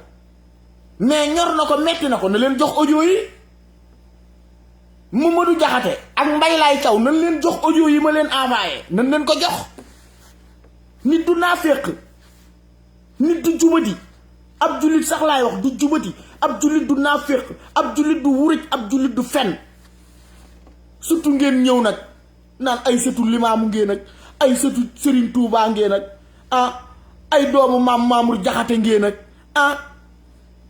mais ñor na ko metti na ko, na leen jox audio yi. Mamadou Jaxate ak Mbay Laay Caw nañ leen jox audio yi ma leen envoyé, nañ leen ko jox. nit du naaféq, nit du jubadi. ab jullit sax laay wax du jubati. ab jullit du naaféq, ab jullit du wuruj, ab jullit du fen. surtout ngeen ñëw nag naan ay sëtu Limaamu ngeen ak ay sëtu Serigne Touba ngeen ak ay doomu maam Mamour Jaxate ngeen ak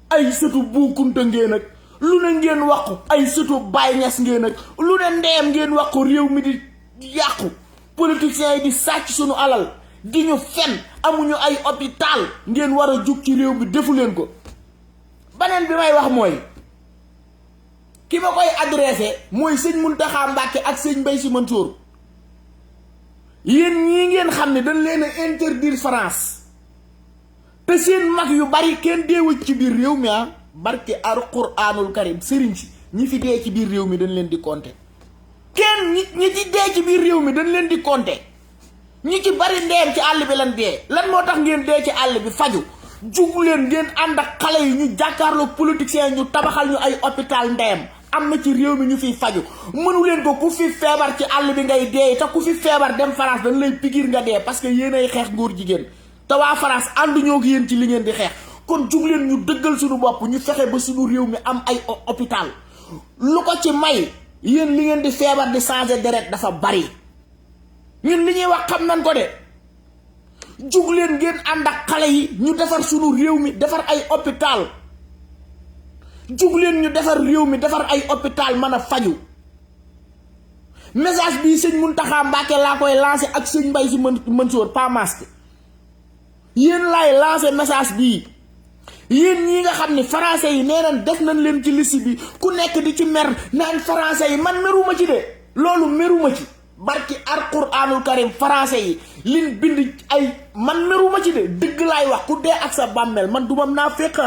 ay sëtu Buukunta ngeen ak lu ne ngeen wax ko. ay sëtu Baay Ñas ngeen ak lu ne ndeyam ngeen wax ko. réew mi di yàqu, politiciens yi di sàcc sunu alal, di ñu fen, amuñu ay hôpital. ngeen war a jug ci réew mi defu leen ko. beneen bi may wax mooy ki ma koy adressé mooy sëñ Muntaxa Mbàkke ak sëñ Mbay Si Mansour. yéen ñii ngeen xam ne dañ leen a interdire France te seen mag yu bari kenn deewul ci biir réew mi barke alquraanul karim. sëriñ si ñi fi dee ci biir réew mi dañ leen di compter. kenn ñi ci dee ci biir réew mi dañ leen di compter. ñi ci bari ndeem ci àll bi lan dee. lan moo tax ngeen dee ci àll bi faju jug leen ngeen ànd ak xale yi ñu jàkkaarloo politiciens ñu tabaxal ñu ay hôpital ndeem. am na ci réew mi ñu fiy faju. mënu leen ko. ku fi feebar ci àll bi ngay dee te ku fi feebar dem France dañ lay pikiir nga dee parce que yéen ay xeex góor jigéen te waa France ànduñoo ak yéen ci li ngeen di xeex. kon jug leen ñu dëggal suñu bopp, ñu fexe ba suñu réew mi am ay hôpital. lu ko ci may yéen li ngeen di feebar di changer deret dafa bari. ñun li ñuy wax xam nañ ko de. jug leen ngeen ànd ak xale yi ñu defar suñu réew mi, defar ay hôpital. jug leen ñu defar réew mi, defar ay hôpital mën a faju. message bii sëñ Muntaxa Mbàkke laa koy lancé ak sëñ Mbay Si Mansour pas masque. yéen laay lancé message bii. yéen ñii nga xam ne français yi nee nañ def nañ leen ci liste bi ku nekk di ci mer naan français yi. man meruma ci de, loolu meruma ci. barki alquraanul karim français yi liñ bind ay man meruma ci de. dëgg laay wax, ku dee ak sa bàmmeel. man duma naaféq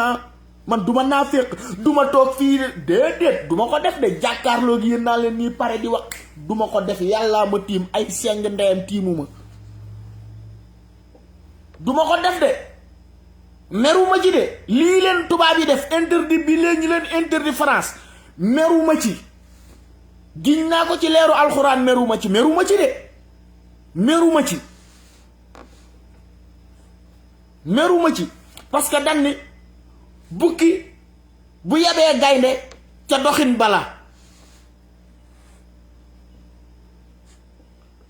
man duma naaféq. duma toog fii déedéet duma ko def de. jàkkaarloo gi yéen naa leen nii pare di wax duma ko def. yàllaa ma tiim, ay seng ndeyam tiimuma. duma ko def de. meruma ci de. lii leen tubaab yi def interdit bi leen ñu leen interdit France meruma ci. giñ naa ko ci leeru alxuraan meruma ci de. meruma ci. meruma ci parce que dañ ni bukki bu yabee gaynde ca doxin bala.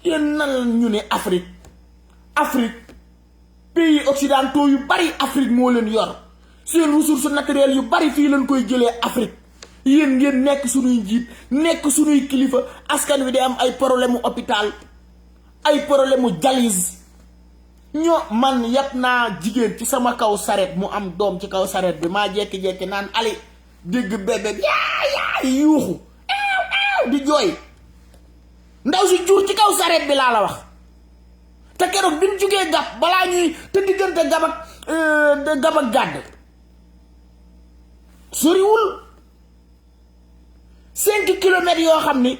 yéen nan ñu ne Afrique pays occidentaux yu bari Afrique moo leen yor seen ressources naturelles yu bari fii leen koy jëlee Afrique yéen ngeen nekk suñuy njiit nekk suñuy kilifa askan wi di am ay problème mu hôpital ay problème mu dialyse ñoo man yàpp naa jigéen ci sama kaw saret mu am doom ci kaw saret bi maa jekki-jekki naan ali dégg bébé bi yaa yuuxu eew di jooy ndaw si jur ci kaw saret bi laa la wax te keroog bi mu jugee gàpp balaa ñuy te diggante gab ak gàdd soriwul 5 kilomètres yoo xam ni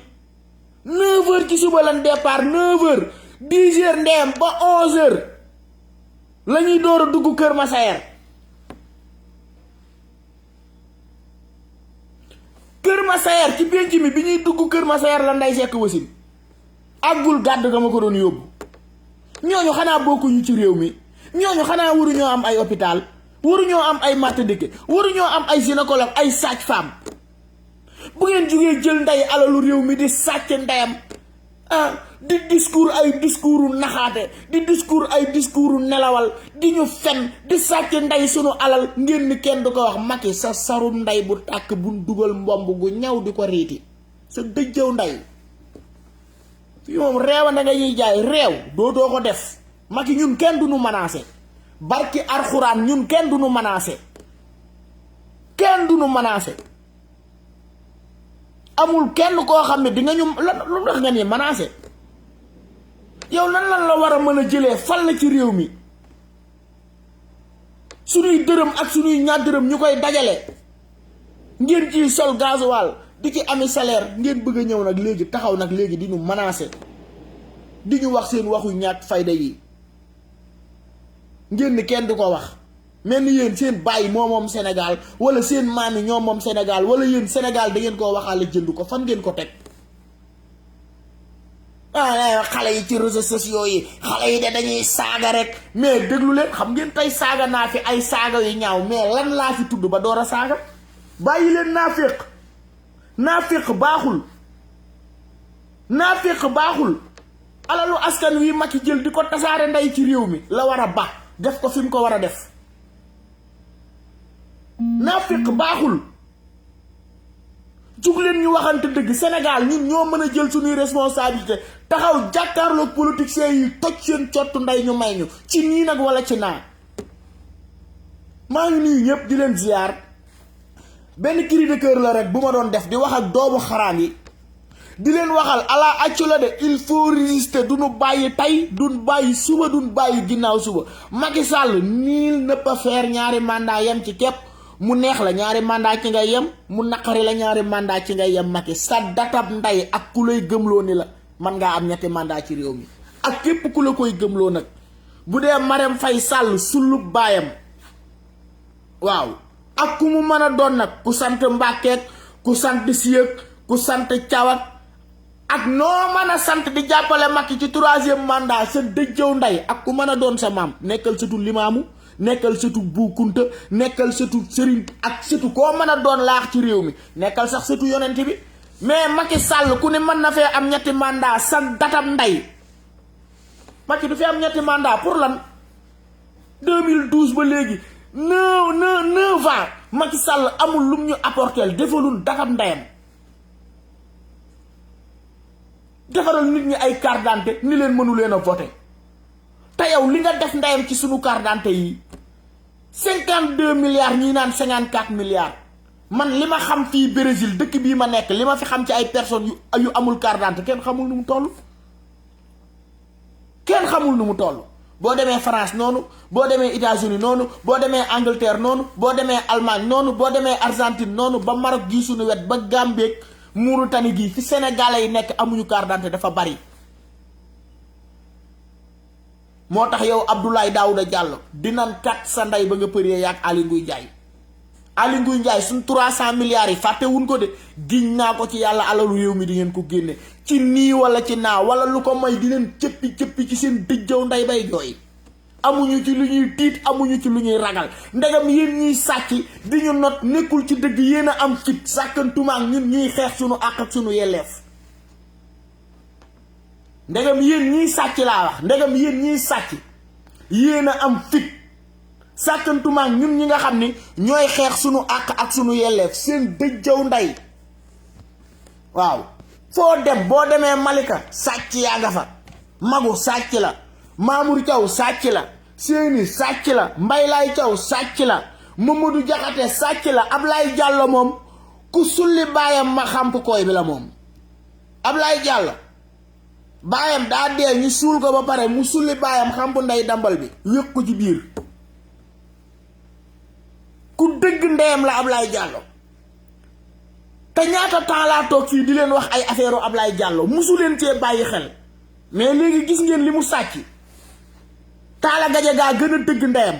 9 heures ci suba lan départ 9 heures 10 heures ndeem ba 11 heures la ñuy door a dugg Kër Massaer. Kër Massaer ci penc mi bi ñuy dugg Kër Massaer la nday sekk wasin àggul gàdd ga ma ko doon yóbbu. ñooñu xanaa bokkuñu ci réew mi ñooñu xanaa waruñoo am ay hôpital waruñoo am ay maternité waruñoo am ay gynécologue ay sage-femme bu ngeen jugee jël nday alalu réew mi di sàcc ndeyam di discours naxaate di discours nelawal di ñu fen di sàcc ndey sunu alal ngeen ni kenn du ko wax Macky sa sarum ndey bu tàkk bu dugal mbomb gu ñaw di ko riiti sa dëjjëw ndey fii moom réew na nga yiy jaay réew doo ko def Macky ñun kenn du nu menacé barki arxuraan ñun kenn du nu menacé amul kenn koo xam ne di nga ñu lu tax nga ni menacé yow lan la war a mën a jëlee fal la ci réew mi suñuy dërëm ak suñuy ñaar dërëm ñu koy dajale ngeen ciy sol gasoil di ci ami salaire ngeen bëgg a ñëw nag léegi taxaw nag léegi di ñu menacé di ñu wax seen waxu ñàkk fayda yi ngeen ni kenn du ko wax mel ni yéen seen bàyyi moom Sénégal wala seen maam yi ñoo moom Sénégal wala yéen Sénégal da ngeen koo waxaale jënd ko fan ngeen ko teg xale yi ci réseaux sociaux yi xale yi de dañuy saaga rek mais déglu leen xam ngeen tey saaga naa fi ay saaga yu ñaaw mais lan laa fi tudd ba door a saaga bàyyi leen naaféq baaxul alalu askan wi Macky jël di ko tasaare ndey ci réew mi la war a ba def ko fi mu ko war a def naaféq baaxul jug leen ñu waxante dëgg Sénégal ñun ñoo mën a jël suñuy responsabilité taxaw jàkkaarloog politiciens yi toj seen cottu ndey ñu may ñu ci nii nag wala ci naa maa ngi nuyu ñëpp di leen ziar benn cri de cœur la rek bu ma doon def di wax ak doomu xaraan yi di leen waxal ala accu la de il faut résister duñu bàyyi tey duñ bàyyi suba duñ bàyyi ginnaaw suba Macky Sall nul ne peut faire ñaari mandat yem ci képp mu neex la ñaari mandat ci ngay yem mu naqari la ñaari mandat ci ngay yem Macky sa datab ndey ak ku lay gëmloo ni la man ngaa am ñetti mandat ci réew mi ak képp ku la koy gëmloo nag bu dee Marème Faye Sall sulub baayam waaw ak ku mu mën a doon nag ku sant Mbàkkeek ku sant Siyëk ku sant Cawak ak noo mën a sant di jàppale Macky ci 3e mandat sa dëjjëw ndey ak ku mën a doon sa maam nekkal sëtu Limaamu nekkal sëtu Bu Kunta nekkal sëtu Sëriñ ak sëtu koo mën a doon laax ci réew mi nekkal sax sëtu yonent bi mais Macky Sall ku ne mën na fee am ñetti mandat sa datam ndey Macky du fi am ñetti mandat pour lan 2012 ba léegi 9 ans Macky Sall amul lum ñu apporter defalul datam ndeyam defaral nit ñi ay carte d'identité ni leen mënu leen a voter te yow li nga def ndeyam ci sunu carte d'identité yi 52 milliards ñi naan 54 milliards man li ma xam fii Brésil dëkk bii ma nekk li ma fi xam ci ay personnes yu amul carte d'identité kenn xamul nu mu toll boo demee France noonu boo demee États-Unis noonu boo demee Angleterre noonu boo demee Allemagne noonu boo demee Argentine noonu ba Maroc gii suñu wet ba Gambie Mauritanie gii fi Sénégalais yi nekk amuñu carte d'identité dafa bari moo tax yow Abdoulaye Daouda Diallo dinan kat sa ndey ba nga përee yaag Aly Ngouille Ndiaye suñ 300 milliards yi fàtte wuñ ko de giñ naa ko ci yàlla alalu réew mi di ngeen ko génne ci nii wala ci naa wala lu ko may di leen cëppi ci seen dëjjaw ndey bay jooy amuñu ci lu ñuy tiit, amuñu ci lu ñuy ragal. Ndegam yéen ñiy sàcc di ñu not nekkul ci dëgg, yéen a am fit sàkkantumaak ñun ñuy xeex sunu àq ak sunu yelleef. Ndegam yéen ñiy sàcc laa wax, ndegam yéen ñiy sàcc yéen a am fit sàkkantumaak ñun ñi nga xam ni ñooy xeex sunu àq ak sunu yelleef. Seen dëjjaw ndey. waaw foo dem boo demee Malika sàcc yaa nga fa. Magu sàcc la, Mamour Thiaw sàcc la, Séni sàcc la, Mbaylaay Thiaw sàcc la, Mamadou Diakhaté sàcc la. Ablaye Diallo moom ku sulli baayam ma xamp koy bi la moom. Ablaye Diallo baayam daa dee ñu suul ko ba pare mu sulli baayam xamp ndey dambal bi wéq ko ci biir. ku dëgg ndeyam la Ablaye Diallo. te ñaata temps laa toog fii di leen wax ay affaire Ablaye Diallo musu leen cee bàyyi xel. mais léegi gis ngeen li mu sàcc. Talla Gadiaga gën a dëgg ndeyam.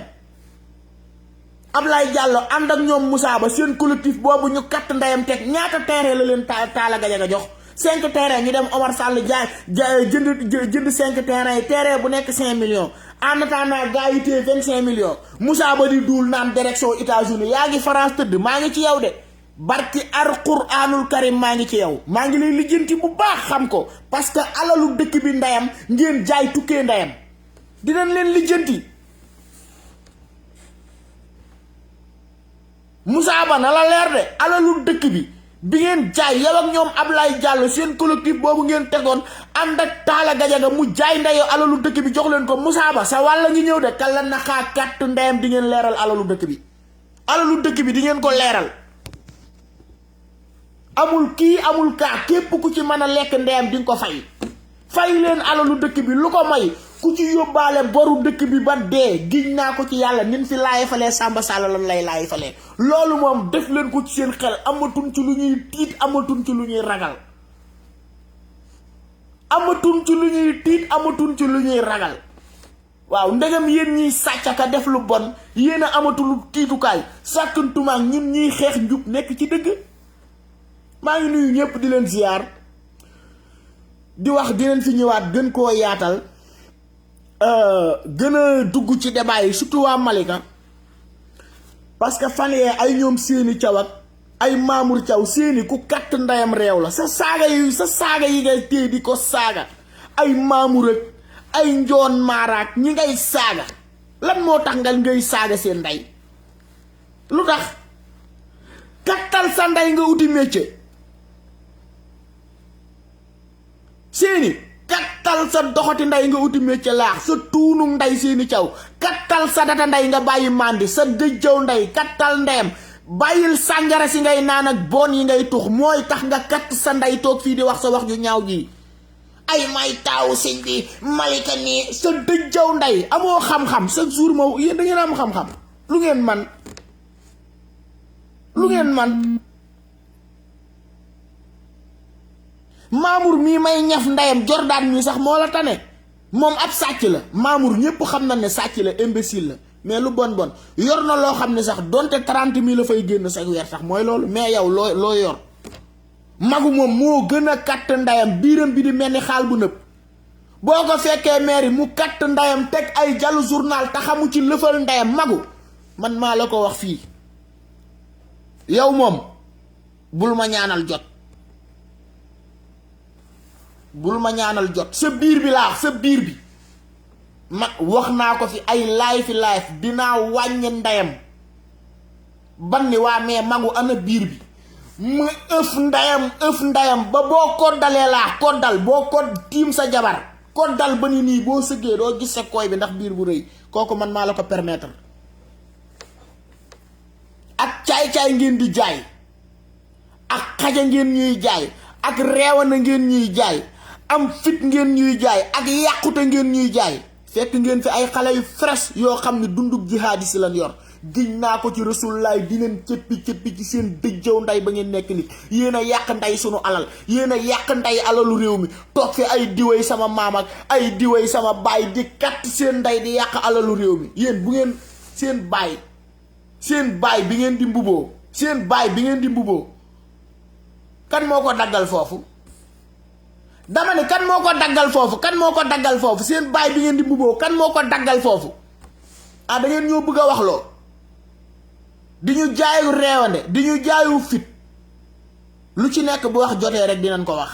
Ablaye Diallo ànd ak ñoom Moussa Ba seen collectif boobu ñu katt ndeyam teg ñaata terrain la leen Talla Gadiaga jox. 5 terrain ñu dem Omar Sall jënd 5 terrain yi terrain bu nekk 5 millions. en attendant gars yi téye 25 millions. Moussa Ba di duul naan direction États-Unis yaa ngi France tëdd maa ngi ci yow de. barki Alquraanul Karim maa ngi ci yow. maa ngi lay lijjanti bu baax xam ko. parce que alalu dëkk bi ndeyam ngeen jaay tukkee ndeyam. dinañ leen lijjanti. Moussa Ba na la leer de alalu dëkk bi ngeen jaay yow ak ñoom Ablaye Diallo seen collectif boobu ngeen tegoon ànd ak Talla Gadiaga mu jaay ndeyoo alalu dëkk bi jox leen ko. Moussa Ba sa wàll ngi ñëw de kala naxaa katt ndeyam di ngeen leeral alalu dëkk bi. alalu dëkk bi di ngeen ko leeral. amul kii amul kaa képp ku ci mën a lekk ndeyam di nga ko fay. fay leen alalu dëkk bi lu ko may ku ci yóbbaale boru dëkk bi ba dee giñ naa ko ci yàlla nin fi laay falee Samba Sall lan lay laay falee. loolu moom def leen ko ci seen xel amatuñ ci lu ñuy tiit amatuñ ci lu ñuy ragal. amatuñ ci lu ñuy tiit amatuñ ci lu ñuy ragal. waaw ndegam yéen ñiy sàcc ka def lu bon yéen a amatul tiitukaay sàkkantumaak ñun ñuy xeex njub nekk ci dëgg. maa ngi nuyu ñëpp di leen ziar di wax di leen fi ñëwaat gën koo yaatal gën a dugg ci débat yi surtout waa Malika parce que fan yee ay ñoom Séni Thiaw ak ay Mamour Thiaw Séni ku katt ndeyam réew la sa saaga yi ngay téye di ko saaga ay Mamour ak ay njoon maaraak ñi ngay saaga lan moo tax nga ngay saaga seen ndey lu tax kattal sa ndey nga uti métier. Séni kattal sa doxati nday nga uti métier laax sa tuunu nday Séni Thiaw kattal sa data nday nga bàyyi màndi sa dëjjaw nday kattal ndeyam bàyyil sàngara si ngay naan ak bon yi ngay tux mooy tax nga katt sa nday toog fii di wax sa wax ju ñaaw ji. ay may taawu sëñ bi Malika nii sa dëjjaw nday amoo xam-xam chaque jour moo yéen da ngeen am xam-xam lu ngeen man Mamour mii may ñaf ndeyam Jordan mii sax moo la tane moom ab sàcc la. Mamour ñëpp xam na ne sàcc la imbécile la mais lu bon yor na loo xam ne sax donte 30 000 la fay génn sa weer sax mooy loolu. mais yow loo yor magu moom moo gën a katt ndeyam biiram bi di mel ni xaal bu nëb. boo ko fekkee mairie mu katt ndeyam teg ay jalu journal te xamu ci lëfal ndeyam magu man maa la ko wax fii. yow moom bul ma ñaanal jot. sa biir bi laa sa biir bi ma wax naa ko fi ay live dinaa wàññi ndeyam ban ni waa mais magu ana biir bi ma ëf ndeyam ba boo koddalee laa koddal boo ko tiim sa jabar koddal ba ni nii boo sëggee doo gis sa koy bi ndax biir bu rëy kooku man maa la ko permettre. ak caay-caay ngeen di jaay ak xaja ngeen ñuy jaay ak reewana ngeen ñuy jaay am fit ngeen ñuy jaay ak yàqute ngeen ñuy jaay fekk ngeen fi ay xale yu fresh yoo xam ne dundug jihaadi si lan yor. giñ naa ko ci Rasulullaay di leen cëppi ci seen dëjjaw nday ba ngeen nekk nit. yéen a yàq nday sunu alal yéen a yàq nday alalu réew mi toog fi ay diwéy sama maam ak ay diwéy sama baay di katt seen nday di yàq alalu réew mi. yéen bu ngeen seen baay bi ngeen di mbuboo kan moo ko daggal foofu. dama ne kan moo ko daggal foofu seen baay bi ngeen di mbuboo kan moo ko daggal foofu ah da ngeen ñoo bëgg a wax loo di ñu jaayu reewande di ñu jaayu fit lu ci nekk bu wax jotee rek dinañ ko wax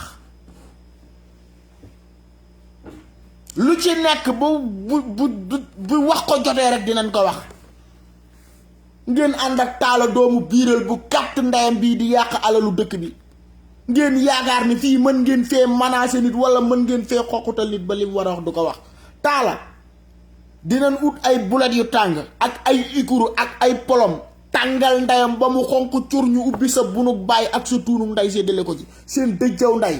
lu ci nekk bu wax ko jotee rek dinañ ko wax ngeen ànd ak taala doomu biiral bu kàtt ndeyam bii di yàq alalu dëkk bi ngeen yaakaar ni fii mën ngeen fee menacer nit wala mën ngeen fee xoqutal nit ba li mu war a wax du ko wax taala dinañ ut ay bulet yu tàng ak ay ikuru ak ay polom tàngal ndeyam ba mu xonq cur ñu ubbi sa bunu baay ak sa tuunu ndey séddale ko ci seen dëjjaw ndey